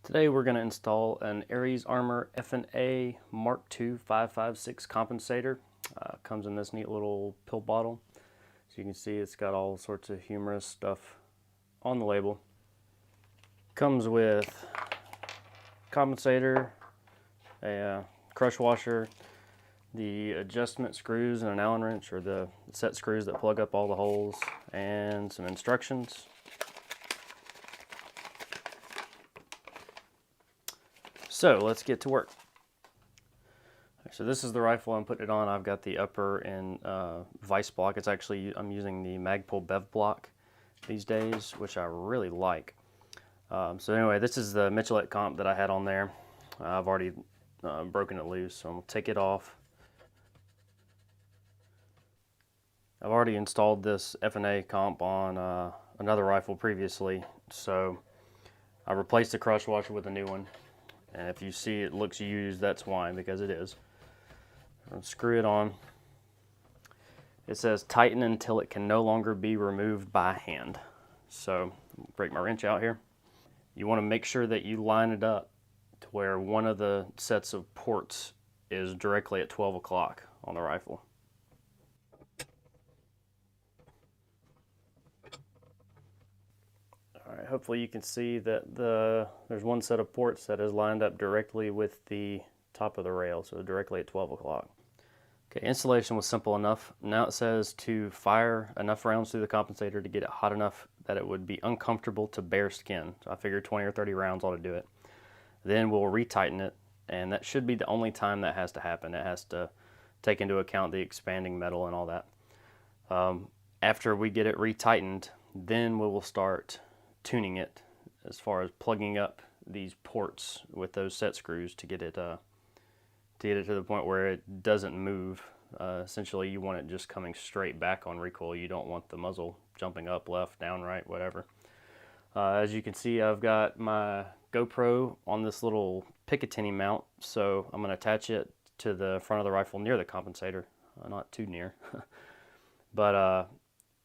Today we're going to install an Aries Armor Effin-A MKII 5.56 compensator. Comes in this neat little pill bottle. So you can see it's got all sorts of humorous stuff on the label. Comes with compensator, a crush washer, the adjustment screws and an Allen wrench, or the set screws that plug up all the holes, and some instructions. So let's get to work. So this is the rifle I'm putting it on. I've got the upper in vise block. It's actually, I'm using the Magpul Bev block these days, which I really like. So anyway, this is the Michelet comp that I had on there. I've already broken it loose, so I'm gonna take it off. I've already installed this Effin-A comp on another rifle previously, so I replaced the crush washer with a new one. And if you see it looks used, that's why, because it is. I'll screw it on. It says tighten until it can no longer be removed by hand. So break my wrench out here. You want to make sure that you line it up to where one of the sets of ports is directly at 12 o'clock on the rifle. Alright, hopefully you can see that there's one set of ports that is lined up directly with the top of the rail, so directly at 12 o'clock. Okay, installation was simple enough. Now it says to fire enough rounds through the compensator to get it hot enough that it would be uncomfortable to bare skin. So I figured 20 or 30 rounds ought to do it. Then we'll retighten it, and that should be the only time that has to happen. It has to take into account the expanding metal and all that. After we get it retightened, then we will start tuning it as far as plugging up these ports with those set screws to get it to the point where it doesn't move. Essentially, you want it just coming straight back on recoil. You don't want the muzzle jumping up, left, down, right, whatever. As you can see, I've got my GoPro on this little Picatinny mount, so I'm going to attach it to the front of the rifle near the compensator, not too near. But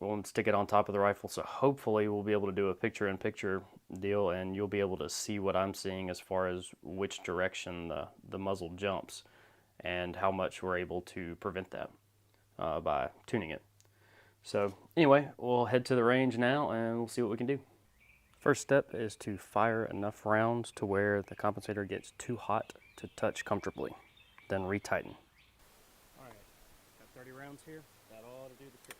we'll stick it on top of the rifle, so hopefully we'll be able to do a picture-in-picture deal, and you'll be able to see what I'm seeing as far as which direction the muzzle jumps and how much we're able to prevent that by tuning it. So anyway, we'll head to the range now and we'll see what we can do. First step is to fire enough rounds to where the compensator gets too hot to touch comfortably, then retighten. All right, got 30 rounds here. That ought to do the trick.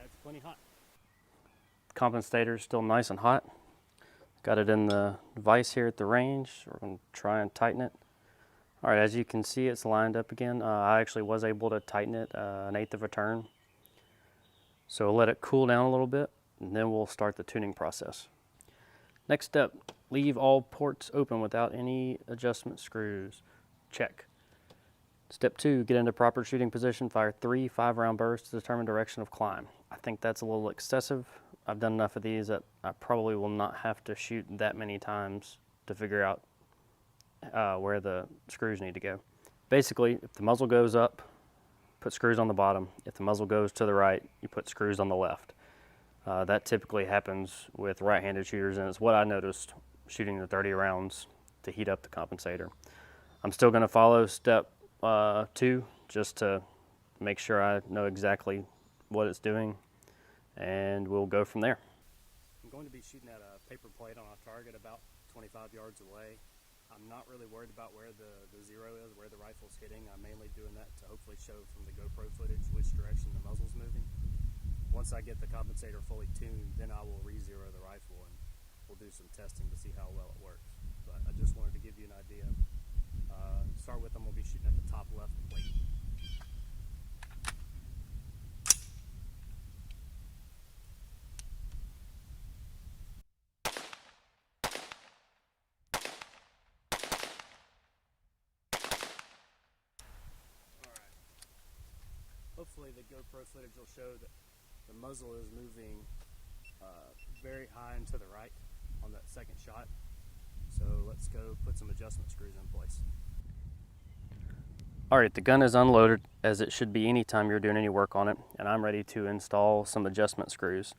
That's plenty hot. Compensator is still nice and hot. Got it in the vise here at the range. We're going to try and tighten it. All right, as you can see, it's lined up again. I actually was able to tighten it 1/8 of a turn. So we'll let it cool down a little bit, and then we'll start the tuning process. Next step, leave all ports open without any adjustment screws. Check. Step 2, get into proper shooting position. Fire 3 5-round bursts to determine direction of climb. I think that's a little excessive. I've done enough of these that I probably will not have to shoot that many times to figure out where the screws need to go. Basically, if the muzzle goes up, put screws on the bottom. If the muzzle goes to the right, you put screws on the left. That typically happens with right-handed shooters, and it's what I noticed shooting the 30 rounds to heat up the compensator. I'm still going to follow step 2 just to make sure I know exactly what it's doing, and we'll go from there. I'm going to be shooting at a paper plate on a target about 25 yards away. I'm not really worried about where the zero is, where the rifle's hitting. I'm mainly doing that to hopefully show from the GoPro footage which direction the muzzle's moving. Once I get the compensator fully tuned, then I will re-zero the rifle and we'll do some testing to see how well it works. But I just wanted to give you an idea. To start with, I'm going to be shooting at the top left plate. hopefully the GoPro footage will show that the muzzle is moving very high and to the right on that second shot. So let's go put some adjustment screws in place. Alright, the gun is unloaded, as it should be anytime you're doing any work on it, and I'm ready to install some adjustment screws.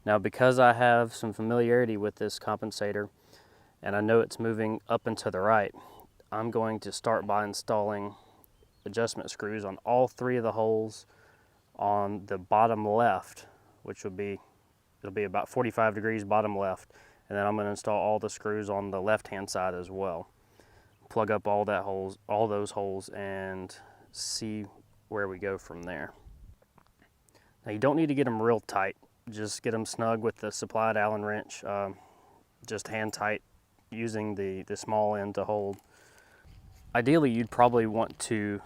Now, because I have some familiarity with this compensator and I know it's moving up and to the right, I'm going to start by installing adjustment screws on all 3 of the holes on the bottom left, which it'll be about 45 degrees bottom left, and then I'm going to install all the screws on the left hand side as well. Plug up all those holes and see where we go from there. Now, you don't need to get them real tight, just get them snug with the supplied Allen wrench, just hand tight using the small end to hold. Ideally, you'd probably want to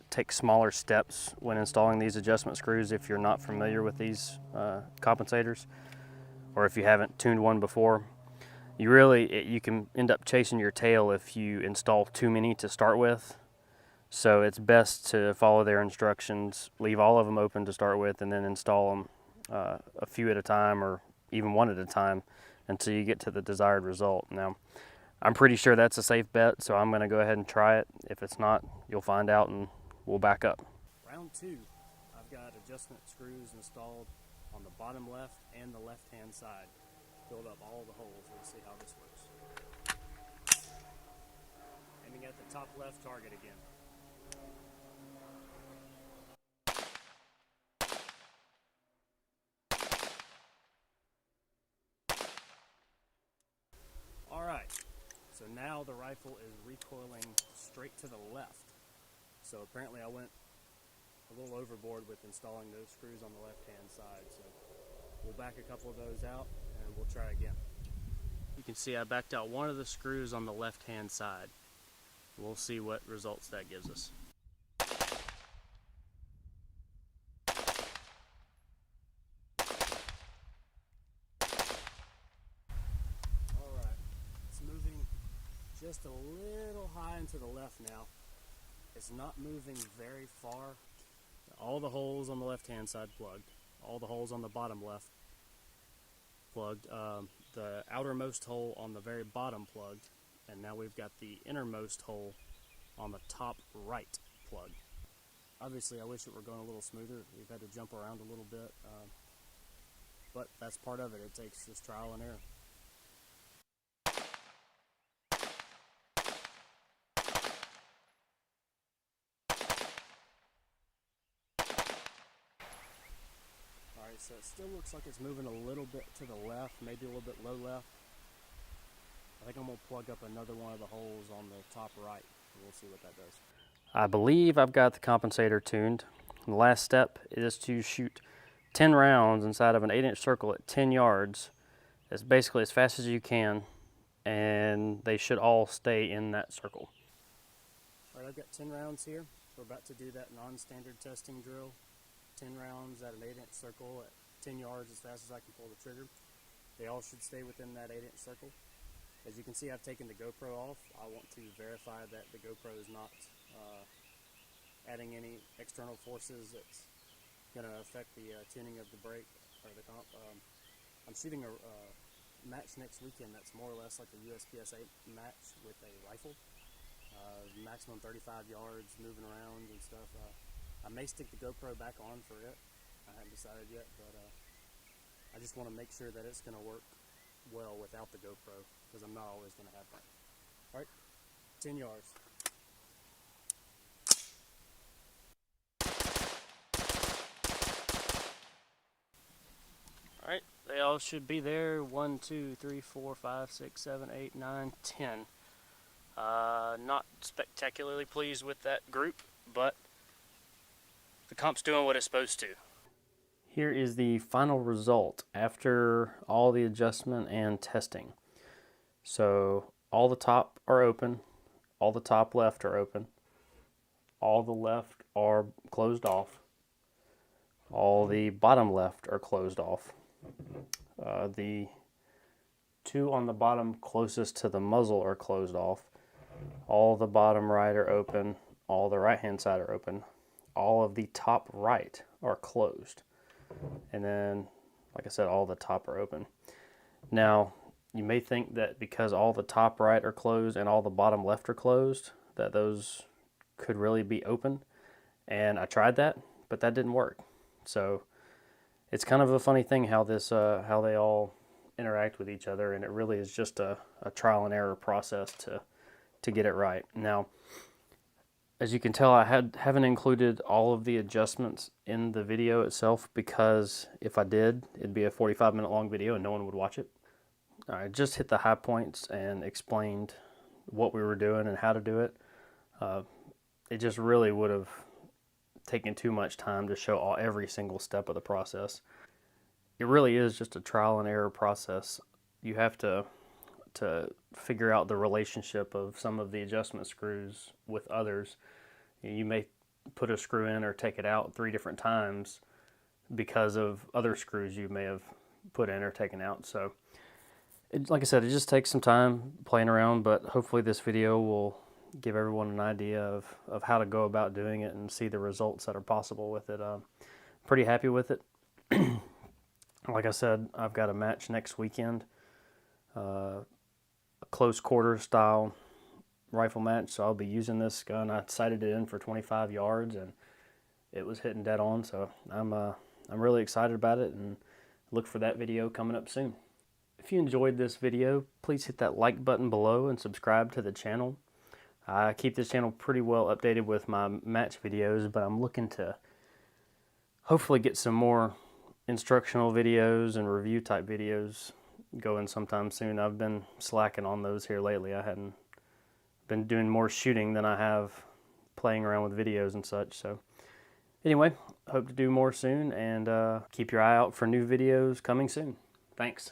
take smaller steps when installing these adjustment screws if you're not familiar with these compensators, or if you haven't tuned one before. You can end up chasing your tail if you install too many to start with. So it's best to follow their instructions, leave all of them open to start with, and then install them a few at a time, or even one at a time, until you get to the desired result. Now, I'm pretty sure that's a safe bet, so I'm going to go ahead and try it. If it's not, you'll find out and we'll back up. Round 2, I've got adjustment screws installed on the bottom left and the left hand side. Filled up all the holes. Let's see how this works. Aiming at the top left target again. Alright, so now the rifle is recoiling straight to the left. So apparently I went a little overboard with installing those screws on the left hand side. So we'll back a couple of those out and we'll try again. You can see I backed out one of the screws on the left hand side. We'll see what results that gives us. Alright, it's moving just a little high and to the left now. It's not moving very far. All the holes on the left hand side plugged. All the holes on the bottom left plugged. The outermost hole on the very bottom plugged. And now we've got the innermost hole on the top right plugged. Obviously, I wish it were going a little smoother. We've had to jump around a little bit. But that's part of it. It takes just trial and error. Alright, so it still looks like it's moving a little bit to the left, maybe a little bit low left. I think I'm going to plug up another one of the holes on the top right, and we'll see what that does. I believe I've got the compensator tuned. The last step is to shoot 10 rounds inside of an 8-inch circle at 10 yards, as basically as fast as you can, and they should all stay in that circle. Alright, I've got 10 rounds here. We're about to do that non-standard testing drill. 10 rounds at an 8-inch circle at 10 yards as fast as I can pull the trigger. They all should stay within that 8-inch circle. As you can see, I've taken the GoPro off. I want to verify that the GoPro is not adding any external forces that's going to affect the tuning of the brake or the comp. I'm shooting a match next weekend that's more or less like a USPSA match with a rifle. Maximum 35 yards, moving around and stuff. I may stick the GoPro back on for it. I haven't decided yet, but I just want to make sure that it's going to work well without the GoPro, because I'm not always going to have one. Alright, 10 yards. Alright, they all should be there. 1, 2, 3, 4, 5, 6, 7, 8, 9, 10. Not spectacularly pleased with that group, but the comp's doing what it's supposed to. Here is the final result after all the adjustment and testing. So all the top are open, all the top left are open, all the left are closed off, all the bottom left are closed off. The 2 on the bottom closest to the muzzle are closed off. All the bottom right are open, all the right hand side are open. all of the top right are closed. And then, like I said, all the top are open. Now, you may think that because all the top right are closed and all the bottom left are closed, that those could really be open. And I tried that, but that didn't work. So it's kind of a funny thing how how they all interact with each other, and it really is just a trial and error process to get it right. Now, as you can tell, I haven't included all of the adjustments in the video itself, because if I did, it'd be a 45-minute long video and no one would watch it. I just hit the high points and explained what we were doing and how to do it. It just really would have taken too much time to show every single step of the process. It really is just a trial and error process. You have to figure out the relationship of some of the adjustment screws with others. You may put a screw in or take it out 3 different times because of other screws you may have put in or taken out. So like I said, it just takes some time playing around, but hopefully this video will give everyone an idea of how to go about doing it and see the results that are possible with it. Pretty happy with it. Like I said, I've got a match next weekend, a close quarter style rifle match, so I'll be using this gun. I sighted it in for 25 yards and it was hitting dead on, so I'm really excited about it, and look for that video coming up soon. If you enjoyed this video, please hit that like button below and subscribe to the channel. I keep this channel pretty well updated with my match videos, but I'm looking to hopefully get some more instructional videos and review type videos going sometime soon. I've been slacking on those here lately. I hadn't been doing more shooting than I have playing around with videos and such. So anyway, hope to do more soon, and keep your eye out for new videos coming soon. Thanks.